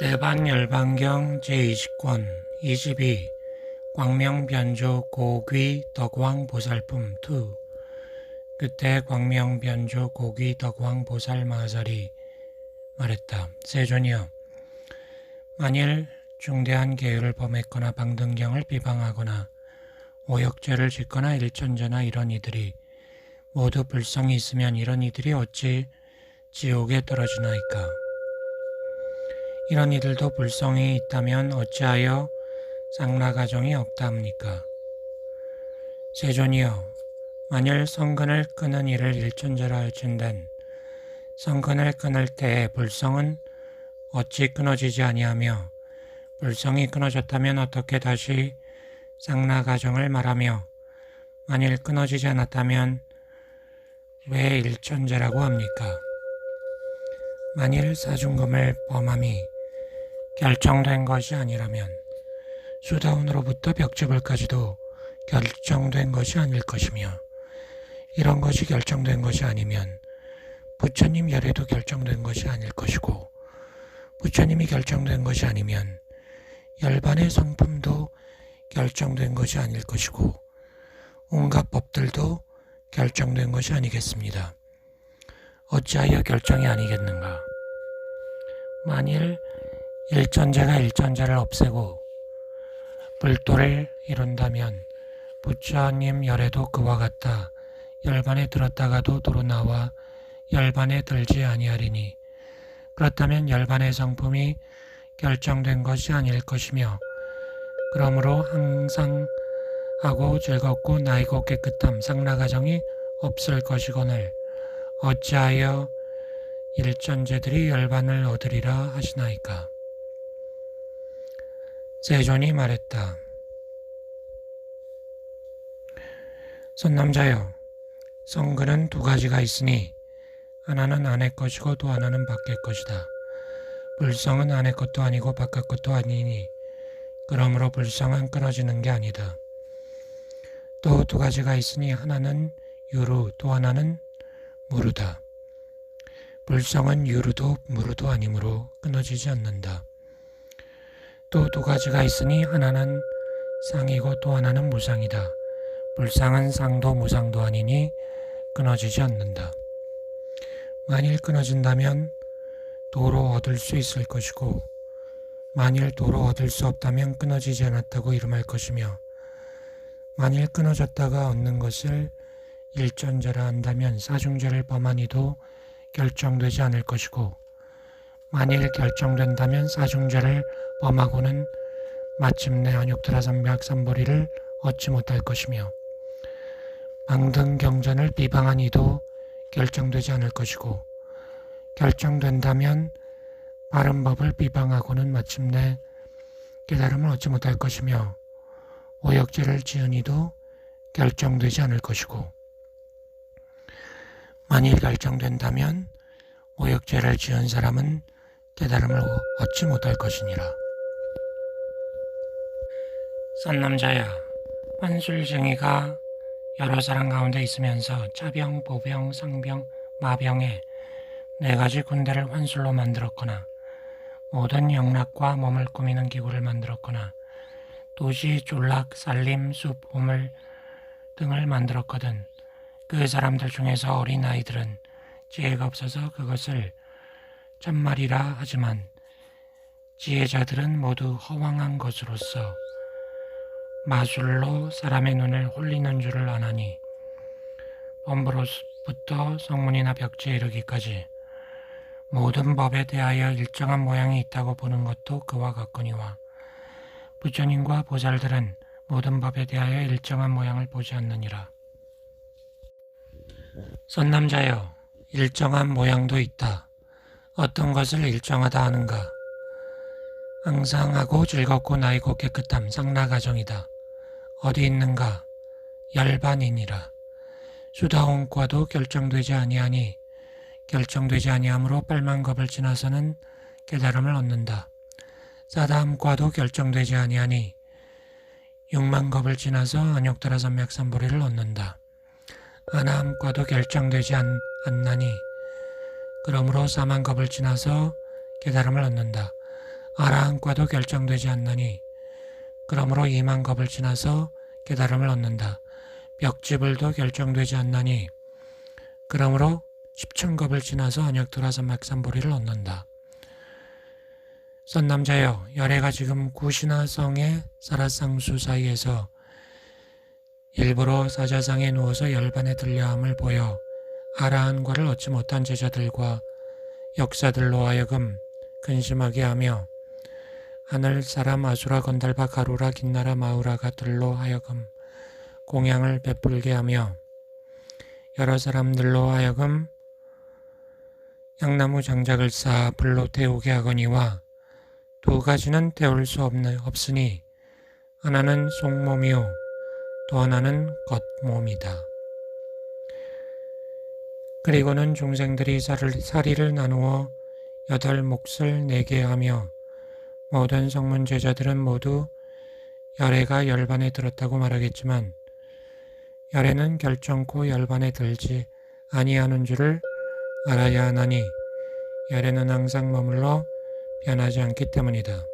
대반열반경 제20권 22 광명변조 고귀 덕왕 보살품 2. 그때 광명변조 고귀 덕왕 보살 마살이 말했다. 세존이여, 만일 중대한 계율을 범했거나 방등경을 비방하거나 오역죄를 짓거나 일천자나 이런 이들이 모두 불성이 있으면 이런 이들이 어찌 지옥에 떨어지나이까? 이런 이들도 불성이 있다면 어찌하여 쌍라가정이 없다합니까? 세존이여, 만일 성근을 끊은 이를 일천자라 할진된 성근을 끊을 때에 불성은 어찌 끊어지지 아니하며 불성이 끊어졌다면 어떻게 다시 쌍라가정을 말하며 만일 끊어지지 않았다면 왜 일천자라고 합니까? 만일 사중금을 범함이 결정된 것이 아니라면 수다운으로부터 벽지불까지도 결정된 것이 아닐 것이며 이런 것이 결정된 것이 아니면 부처님 열애도 결정된 것이 아닐 것이고 부처님이 결정된 것이 아니면 열반의 성품도 결정된 것이 아닐 것이고 온갖 법들도 결정된 것이 아니겠습니다. 어찌하여 결정이 아니겠는가? 만일 일천자가 일천자를 없애고 불도를 이룬다면 부처님 열애도 그와 같다. 열반에 들었다가도 도로 나와 열반에 들지 아니하리니 그렇다면 열반의 성품이 결정된 것이 아닐 것이며 그러므로 항상 하고 즐겁고 나이고 깨끗함 쌍라가정이 없을 것이거늘 어찌하여 일천제들이 열반을 얻으리라 하시나이까? 세존이 말했다. 선남자여, 성근은 두 가지가 있으니 하나는 안의 것이고 또 하나는 밖의 것이다. 불성은 안의 것도 아니고 바깥 것도 아니니 그러므로 불성은 끊어지는 게 아니다. 또 두 가지가 있으니 하나는 유루 또 하나는 무루다. 불성은 유루도 무루도 아니므로 끊어지지 않는다. 또 두 가지가 있으니 하나는 상이고 또 하나는 무상이다. 불상은 상도 무상도 아니니 끊어지지 않는다. 만일 끊어진다면 도로 얻을 수 있을 것이고 만일 도로 얻을 수 없다면 끊어지지 않았다고 이름할 것이며 만일 끊어졌다가 얻는 것을 일천자라 한다면 사중죄를 범한 이도 결정되지 않을 것이고 만일 결정된다면 사중죄를 범하고는 마침내 안욕드라삼백삼보리를 얻지 못할 것이며 방등경전을 비방한 이도 결정되지 않을 것이고 결정된다면 바른 법을 비방하고는 마침내 깨달음을 얻지 못할 것이며 오역죄를 지은 이도 결정되지 않을 것이고 만일 결정된다면 오역죄를 지은 사람은 깨달음을 얻지 못할 것이니라. 선남자야, 환술쟁이가 여러 사람 가운데 있으면서 차병, 보병, 상병, 마병에 4가지 군대를 환술로 만들었거나 모든 영락과 몸을 꾸미는 기구를 만들었거나 도시, 졸락, 살림, 숲, 우물 등을 만들었거든 그 사람들 중에서 어린 아이들은 지혜가 없어서 그것을 참말이라 하지만 지혜자들은 모두 허황한 것으로서 마술로 사람의 눈을 홀리는 줄을 아나니 범부로부터 성문이나 벽지에 이르기까지 모든 법에 대하여 일정한 모양이 있다고 보는 것도 그와 같거니와 부처님과 보살들은 모든 법에 대하여 일정한 모양을 보지 않느니라. 선남자여, 일정한 모양도 있다. 어떤 것을 일정하다 하는가? 항상 하고 즐겁고 나이고 깨끗함 쌍라가정이다. 어디 있는가? 열반이니라. 수다홍과도 결정되지 아니하니 결정되지 아니하므로 8만겁을 지나서는 깨달음을 얻는다. 사다함과도 결정되지 아니하니 6만겁을 지나서 안욕드라삼백삼보리를 얻는다. 아나함과도 결정되지 않나니 그러므로 4만겁을 지나서 깨달음을 얻는다. 아라한과도 결정되지 않나니 그러므로 2만 겁을 지나서 깨달음을 얻는다. 벽지불도 결정되지 않나니 그러므로 10천 겁을 지나서 언역도라 삼막산보리를 얻는다. 선남자여, 열애가 지금 구시나 성의 사라상수 사이에서 일부러 사자상에 누워서 열반에 들려함을 보여 아라한과를 얻지 못한 제자들과 역사들로 하여금 근심하게 하며 하늘 사람 아수라 건달바 가루라 긴나라 마우라가들로 하여금 공양을 베풀게 하며 여러 사람들로 하여금 양나무 장작을 쌓아 불로 태우게 하거니와 두 가지는 태울 수 없으니 하나는 속몸이요 또 하나는 겉몸이다. 그리고는 중생들이 사리를 나누어 8몫을 내게 하며 모든 성문 제자들은 모두 열애가 열반에 들었다고 말하겠지만 열애는 결정코 열반에 들지 아니하는 줄을 알아야 하나니 열애는 항상 머물러 변하지 않기 때문이다.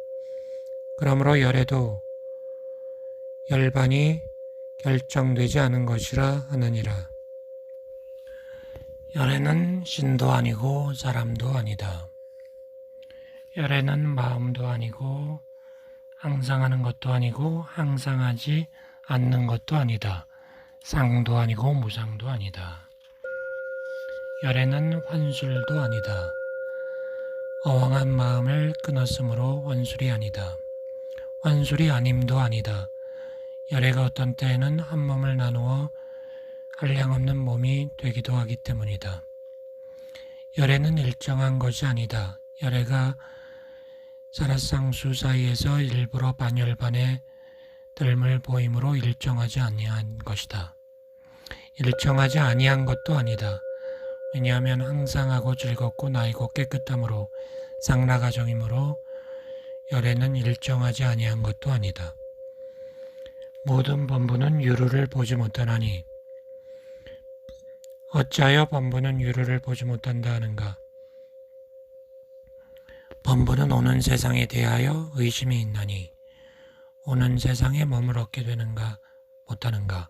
그러므로 열애도 열반이 결정되지 않은 것이라 하느니라. 열애는 신도 아니고 사람도 아니다. 열애는 마음도 아니고 항상 하는 것도 아니고 항상 하지 않는 것도 아니다. 상도 아니고 무상도 아니다. 열애는 환술도 아니다. 어왕한 마음을 끊었으므로 원술이 아니다. 환술이 아님도 아니다. 열애가 어떤 때에는 한 몸을 나누어 한량없는 몸이 되기도 하기 때문이다. 열애는 일정한 것이 아니다. 열애가 사라상수 사이에서 일부러 반열반에 뜸을 보임으로 일정하지 아니한 것이다. 일정하지 아니한 것도 아니다. 왜냐하면 항상 하고 즐겁고 나이고 깨끗함으로 상라가정이므로 열애는 일정하지 아니한 것도 아니다. 모든 범부는 유루를 보지 못하나니 어찌하여 범부는 유루를 보지 못한다 하는가? 범부는 오는 세상에 대하여 의심이 있나니 오는 세상에 몸을 얻게 되는가 못하는가?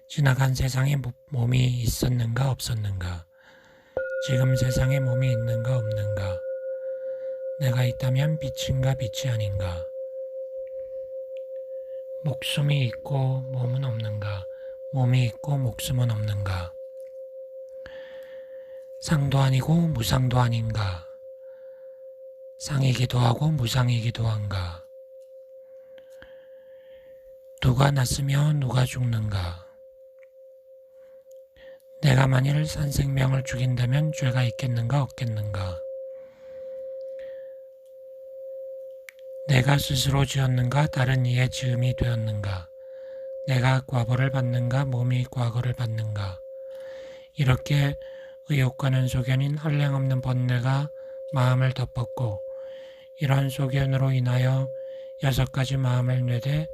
지나간 세상에 몸이 있었는가 없었는가? 지금 세상에 몸이 있는가 없는가? 내가 있다면 빛인가 빛이 아닌가? 목숨이 있고 몸은 없는가? 몸이 있고 목숨은 없는가? 상도 아니고 무상도 아닌가? 상이기도 하고 무상이기도 한가? 누가 났으며 누가 죽는가? 내가 만일 산생명을 죽인다면 죄가 있겠는가 없겠는가? 내가 스스로 지었는가 다른 이의 지음이 되었는가? 내가 과보를 받는가 몸이 과거를 받는가? 이렇게 의욕과는 소견인 한량없는 번뇌가 마음을 덮었고 이런 소견으로 인하여 6가지 마음을 내되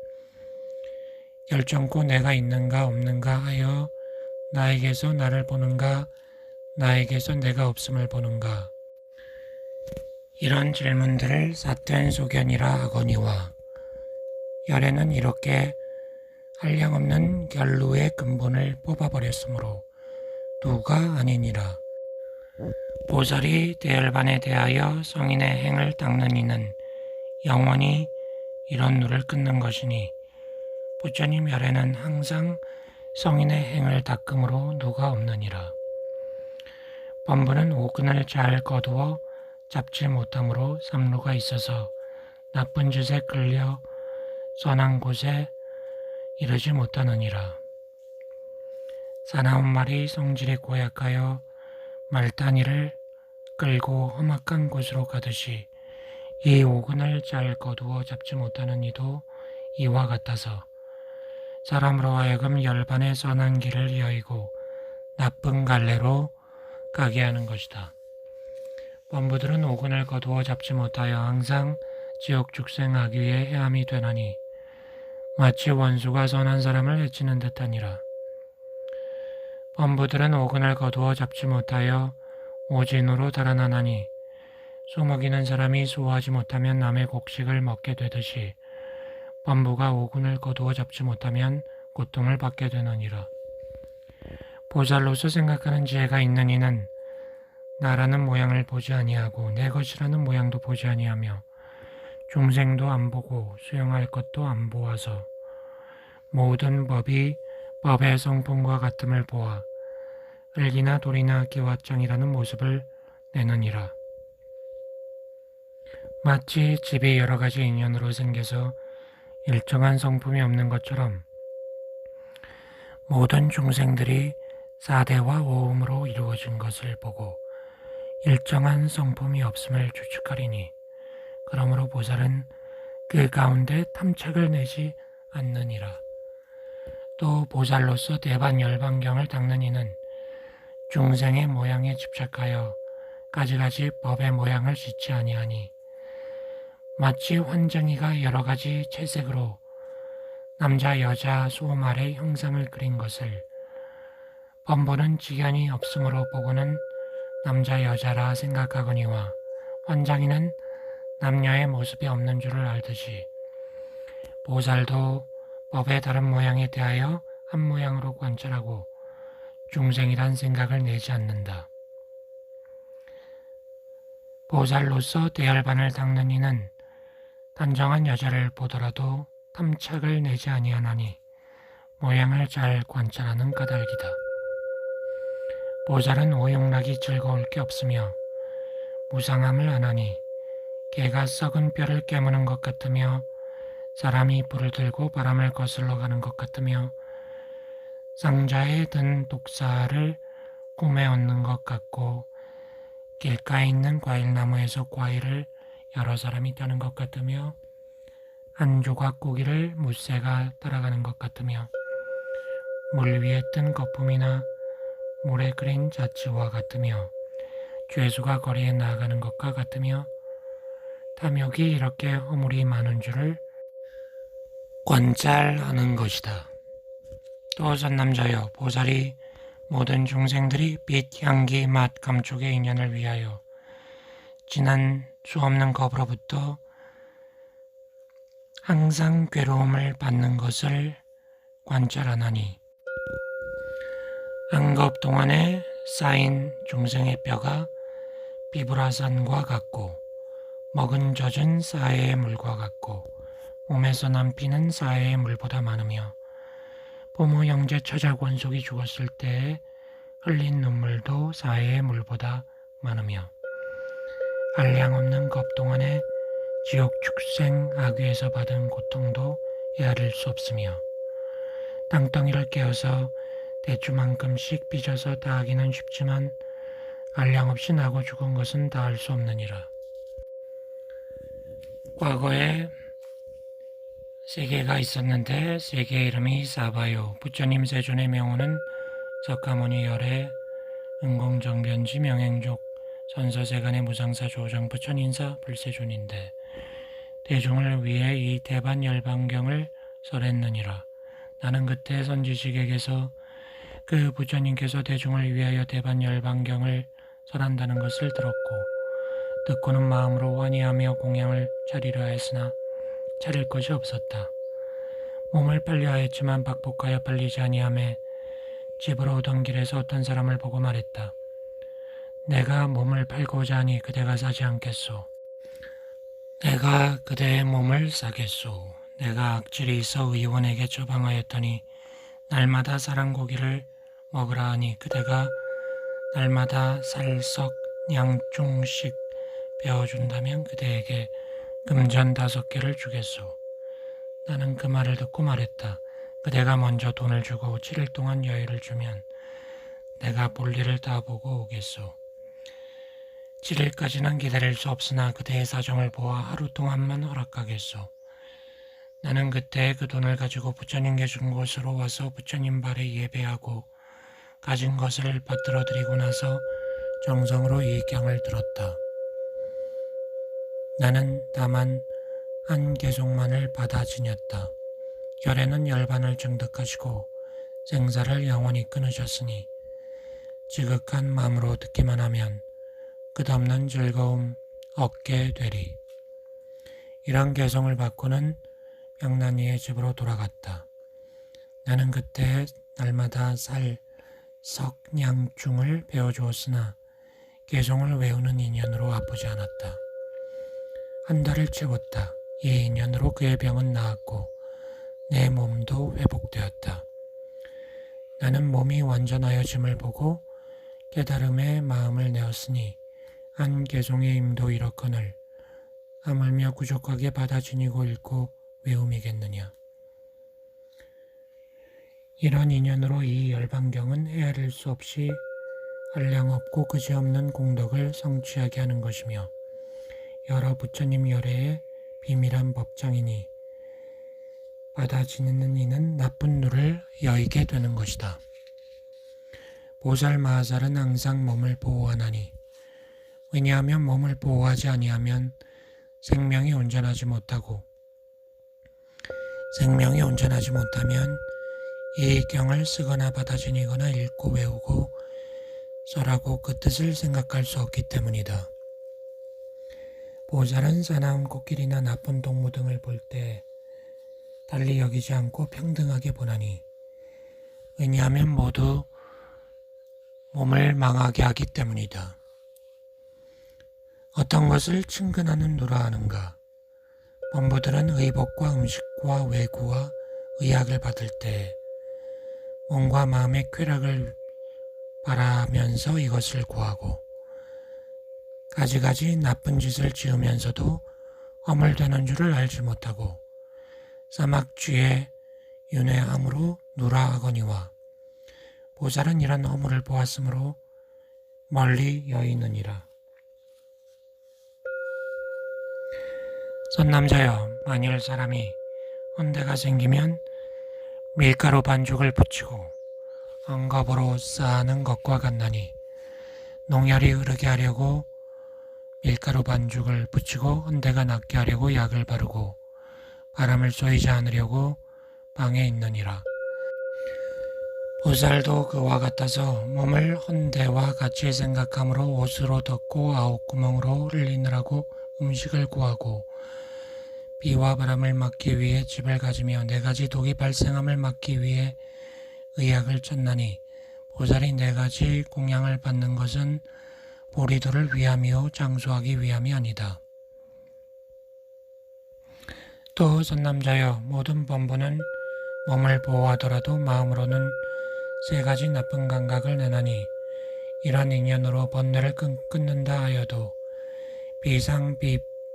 결정코 내가 있는가 없는가 하여 나에게서 나를 보는가 나에게서 내가 없음을 보는가 이런 질문들을 삿된 소견이라 하거니와 열애는 이렇게 한량없는 결루의 근본을 뽑아버렸으므로 누가 아니니라. 보살이 대열반에 대하여 성인의 행을 닦는 이는 영원히 이런 누를 끊는 것이니 부처님 열애는 항상 성인의 행을 닦음으로 누가 없느니라. 범부는 오근을 잘 거두어 잡지 못함으로 삼루가 있어서 나쁜 짓에 끌려 선한 곳에 이르지 못하느니라. 사나운 말이 성질에 고약하여 말단이를 끌고 험악한 곳으로 가듯이 이 오근을 잘 거두어 잡지 못하는 이도 이와 같아서 사람으로 하여금 열반의 선한 길을 여의고 나쁜 갈래로 가게 하는 것이다. 범부들은 오근을 거두어 잡지 못하여 항상 지옥 축생하기에 해함이 되나니 마치 원수가 선한 사람을 해치는 듯하니라. 범부들은 오근을 거두어 잡지 못하여 오진으로 달아나나니 소 먹이는 사람이 수호하지 못하면 남의 곡식을 먹게 되듯이 범부가 오군을 거두어 잡지 못하면 고통을 받게 되느니라. 보살로서 생각하는 지혜가 있는 이는 나라는 모양을 보지 아니하고 내 것이라는 모양도 보지 아니하며 중생도 안 보고 수용할 것도 안 보아서 모든 법이 법의 성품과 같음을 보아 을기나 돌이나 기왓장이라는 모습을 내느니라. 마치 집이 여러 가지 인연으로 생겨서 일정한 성품이 없는 것처럼 모든 중생들이 사대와 오음으로 이루어진 것을 보고 일정한 성품이 없음을 추측하리니 그러므로 보살은 그 가운데 탐착을 내지 않느니라. 또 보살로서 대반열반경을 닦는 이는 중생의 모양에 집착하여 가지가지 법의 모양을 짓지 아니하니 마치 환장이가 여러 가지 채색으로 남자 여자 소말의 형상을 그린 것을 범보는 지견이 없으므로 보고는 남자 여자라 생각하거니와 환장이는 남녀의 모습이 없는 줄을 알듯이 보살도 법의 다른 모양에 대하여 한 모양으로 관찰하고 중생이란 생각을 내지 않는다. 보살로서 대열반을 닦는 이는 단정한 여자를 보더라도 탐착을 내지 아니하나니 모양을 잘 관찰하는 까닭이다. 보살은 오용락이 즐거울 게 없으며 무상함을 안 하니 개가 썩은 뼈를 깨무는 것 같으며 사람이 불을 들고 바람을 거슬러 가는 것 같으며 상자에 든 독사를 꿈에 얻는 것 같고 길가에 있는 과일나무에서 과일을 여러 사람이 따는 것 같으며 한 조각 고기를 무새가 따라가는 것 같으며 물 위에 뜬 거품이나 물에 그린 자치와 같으며 죄수가 거리에 나아가는 것과 같으며 탐욕이 이렇게 허물이 많은 줄을 관찰하는 것이다. 또 선남자여, 보살이 모든 중생들이 빛, 향기, 맛, 감촉의 인연을 위하여 진한 수없는 겁으로부터 항상 괴로움을 받는 것을 관찰하나니 한 겁 동안에 쌓인 중생의 뼈가 비브라산과 같고 먹은 젖은 사해의 물과 같고 몸에서 난 피는 사해의 물보다 많으며 부모 형제 처자 권속이 죽었을 때에 흘린 눈물도 사해의 물보다 많으며 알량 없는 겁 동안에 지옥 축생 악귀에서 받은 고통도 헤아릴 수 없으며 땅덩이를 깨어서 대추만큼씩 빚어서 다하기는 쉽지만 알량 없이 나고 죽은 것은 다할 수 없느니라. 과거에 세계가 있었는데 세계의 이름이 사바요. 부처님 세존의 명호는 석가모니 열애 은공정변지 명행족 선서세간의 무상사 조정 부처인사 불세존인데 대중을 위해 이 대반열반경을 설했느니라. 나는 그때 선지식에게서 그 부처님께서 대중을 위하여 대반열반경을 설한다는 것을 들었고 듣고는 마음으로 환희하며 공양을 차리려 했으나 차릴 것이 없었다. 몸을 팔려 하였지만 박복하여 팔리지 아니하매 집으로 오던 길에서 어떤 사람을 보고 말했다. 내가 몸을 팔고자 하니 그대가 사지 않겠소. 내가 그대의 몸을 사겠소. 내가 악질이 있어 의원에게 처방하였더니 날마다 사랑고기를 먹으라 하니 그대가 날마다 살석 양중씩 배워준다면 그대에게 금전 5개를 주겠소. 나는 그 말을 듣고 말했다. 그대가 먼저 돈을 주고 7일 동안 여유를 주면 내가 볼일을 다 보고 오겠소. 7일까지는 기다릴 수 없으나 그대의 사정을 보아 하루 동안만 허락하겠소. 나는 그때 그 돈을 가지고 부처님께 준 곳으로 와서 부처님 발에 예배하고 가진 것을 받들어 드리고 나서 정성으로 이 경을 들었다. 나는 다만 한 개송만을 받아 지녔다. 결에는 열반을 증득하시고 생사를 영원히 끊으셨으니 지극한 마음으로 듣기만 하면 끝없는 즐거움, 얻게 되리. 이런 개송을 받고는 명란이의 집으로 돌아갔다. 나는 그때 날마다 살 석냥중을 배워주었으나 개송을 외우는 인연으로 아프지 않았다. 한 달을 채웠다. 이 인연으로 그의 병은 나았고 내 몸도 회복되었다. 나는 몸이 완전하여짐을 보고 깨달음에 마음을 내었으니 한 개송의 임도 이렇거늘 하물며 구족하게 받아 지니고 읽고 외움이겠느냐. 이런 인연으로 이 열반경은 헤아릴 수 없이 한량없고 그지없는 공덕을 성취하게 하는 것이며 여러 부처님 열애의 비밀한 법장이니 받아 지니는 이는 나쁜 누를 여의게 되는 것이다. 보살 마하살은 항상 몸을 보호하나니 왜냐하면 몸을 보호하지 아니하면 생명이 온전하지 못하고 생명이 온전하지 못하면 이 경을 쓰거나 받아 지니거나 읽고 외우고 설하고 그 뜻을 생각할 수 없기 때문이다. 보살은 사나운 코끼리나 나쁜 동무 등을 볼 때 달리 여기지 않고 평등하게 보나니 왜냐하면 모두 몸을 망하게 하기 때문이다. 어떤 것을 친근하는 누라 하는가? 범부들은 의복과 음식과 외구와 의약을 받을 때 몸과 마음의 쾌락을 바라면서 이것을 구하고 가지가지 나쁜 짓을 지으면서도 허물되는 줄을 알지 못하고 사막쥐의 윤회함으로 누라하거니와 보살은 이런 허물을 보았으므로 멀리 여의느니라. 선남자여, 만일 사람이 헌대가 생기면 밀가루 반죽을 붙이고 헝겊으로 쌓는 것과 같나니 농열이 흐르게 하려고 밀가루 반죽을 붙이고 헌대가 낫게 하려고 약을 바르고 바람을 쏘이지 않으려고 방에 있느니라. 보살도 그와 같아서 몸을 헌대와 같이 생각함으로 옷으로 덮고 아홉 구멍으로 흘리느라고 음식을 구하고 비와 바람을 막기 위해 집을 가지며 네 가지 독이 발생함을 막기 위해 의약을 쳤나니 보살이 네 가지 공양을 받는 것은 보리도를 위함이요 장수하기 위함이 아니다. 또 선남자여, 모든 범부는 몸을 보호하더라도 마음으로는 세 가지 나쁜 감각을 내나니 이런 인연으로 번뇌를 끊는다 하여도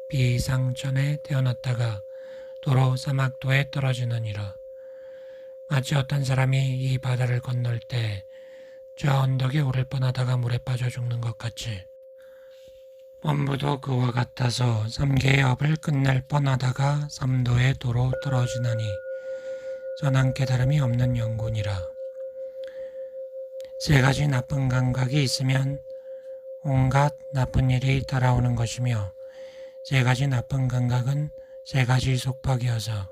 비상전에 태어났다가 도로 사막도에 떨어지느니라. 마치 어떤 사람이 이 바다를 건널 때 저 언덕에 오를 뻔하다가 물에 빠져 죽는 것 같이 범부도 그와 같아서 3개의 업을 끝낼 뻔하다가 3도의 도로 떨어지나니 선한 깨달음이 없는 영혼이라. 세 가지 나쁜 감각이 있으면 온갖 나쁜 일이 따라오는 것이며 세 가지 나쁜 감각은 세 가지 속박이어서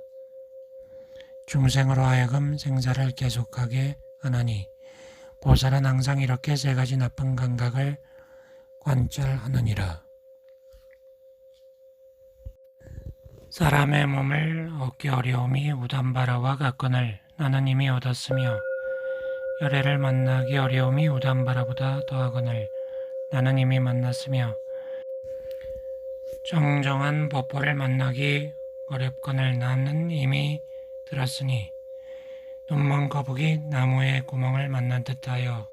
중생으로 하여금 생사를 계속하게 하나니 보살은 항상 이렇게 세 가지 나쁜 감각을 관찰하느니라. 사람의 몸을 얻기 어려움이 우담바라와 같거늘 나는 이미 얻었으며 열애를 만나기 어려움이 우담바라보다 더하거늘 나는 이미 만났으며 정정한 법보를 만나기 어렵거늘 나는 이미 들었으니 눈먼 거북이 나무의 구멍을 만난 듯하여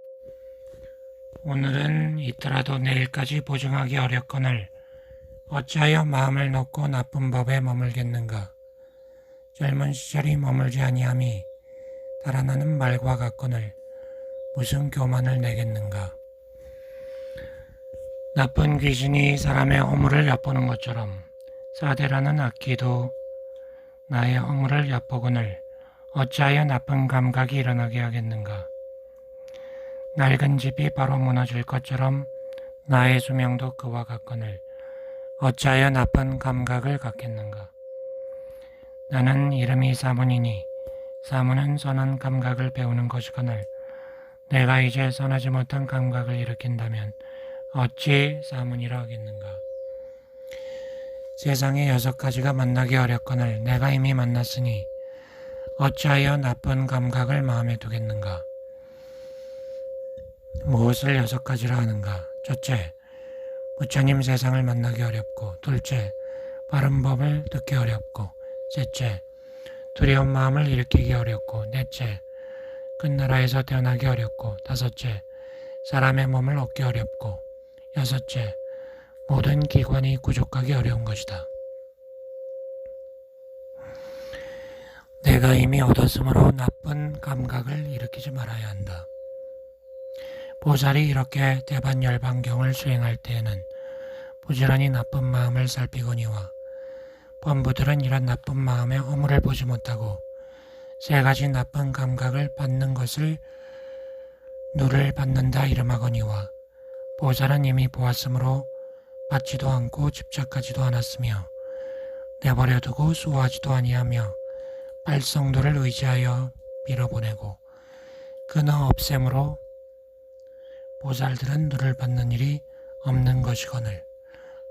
오늘은 있더라도 내일까지 보증하기 어렵거늘 어찌하여 마음을 놓고 나쁜 법에 머물겠는가. 젊은 시절이 머물지 아니함이 달아나는 말과 같거늘 무슨 교만을 내겠는가. 나쁜 귀신이 사람의 허물을 얕보는 것처럼 사대라는 악기도 나의 허물을 얕보거늘 어찌하여 나쁜 감각이 일어나게 하겠는가. 낡은 집이 바로 무너질 것처럼 나의 수명도 그와 같거늘 어찌하여 나쁜 감각을 갖겠는가. 나는 이름이 사문이니 사문은 선한 감각을 배우는 것이거늘 내가 이제 선하지 못한 감각을 일으킨다면 어찌 사문이라 하겠는가. 세상에 6가지가 만나기 어렵거늘 내가 이미 만났으니 어찌하여 나쁜 감각을 마음에 두겠는가? 무엇을 6가지라 하는가? 첫째, 부처님 세상을 만나기 어렵고, 둘째, 바른 법을 듣기 어렵고, 셋째, 두려운 마음을 일으키기 어렵고, 넷째, 큰 나라에서 태어나기 어렵고, 다섯째, 사람의 몸을 얻기 어렵고, 여섯째, 모든 기관이 구족하기 어려운 것이다. 내가 이미 얻었으므로 나쁜 감각을 일으키지 말아야 한다. 보살이 이렇게 대반열반경을 수행할 때에는 부지런히 나쁜 마음을 살피거니와 범부들은 이런 나쁜 마음의 허물을 보지 못하고 3가지 나쁜 감각을 받는 것을 누를 받는다 이름하거니와 보살은 이미 보았으므로 받지도 않고 집착하지도 않았으며 내버려두고 수호하지도 아니하며 발성도를 의지하여 밀어보내고 끊어 없앰으로 보살들은 누를 받는 일이 없는 것이거늘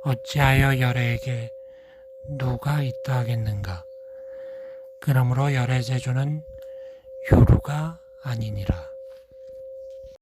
어찌하여 열애에게 누가 있다 하겠는가? 그러므로 열애세조는 유루가 아니니라.